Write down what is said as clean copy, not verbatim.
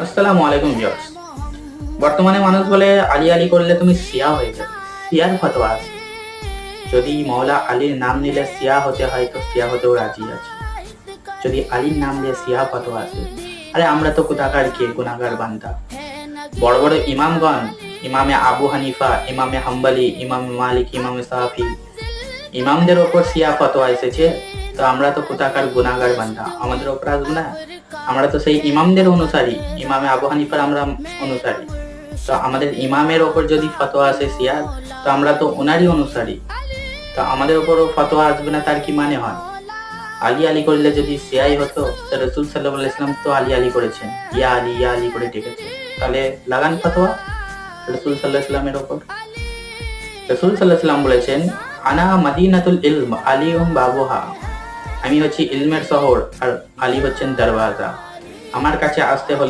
আসসালামু আলাইকুম ভিউয়ার্স। বর্তমানে মানুষ বলে আলী আলী করলে তুমি শিয়া হয়ে যাবে। শিয়ার ফতোয়া আছে, যদি মওলা আলীর নাম নিলে শিয়া হতে হয় তো শিয়া হতেও রাজি আছে। যদি আলীর নাম দিয়ে শিয়া ফতোয়া আছে, আরে আমরা তো কোথাকার কে গুনাহগার বান্দা। বড় বড় ইমামগণ, ইমামে আবু হানিফা, ইমামে হাম্বলি, ইমামে মালিক, ইমামে সাফি, ইমামদের ওপর শিয়া ফতোয়া এসেছে, তো আমরা তো কোথাকার গুনাহগার বান্দা, আমাদের ওপর আসবে না? আমরা তো সেই ইমামদের অনুসারী, ইমামে আবু হানিফার আমরা অনুসারী। তো আমাদের ইমামের ওপর যদি ফতোয়া আসে শিয়ার, তো আমরা তো ওনারই অনুসারী, তো আমাদের ওপরও ফতোয়া আসবে না, তার কি মানে হয়? আলী আলী করলে যদি শিয়াই হতো, তো রসুল সাল্লাল্লাহু আলাইহি ওয়াসাল্লাম তো আলী আলী করেছেন, ইয়া আলী করে ডেকেছে, তাহলে লাগান ফতোয়া রসুল সাল্লাল্লাহু আলাইহি ওয়াসাল্লামের ওপর। রসুল সাল্লাল্লাহু আলাইহি ওয়াসাল্লাম বলেছেন, আনা মাদিনাতুল ইলম আলিউম বাবুহা, আমি হচ্ছি ইলমের শহর আর আলী হচ্ছেন দরওয়াজা। আমার কাছে আসতে হলে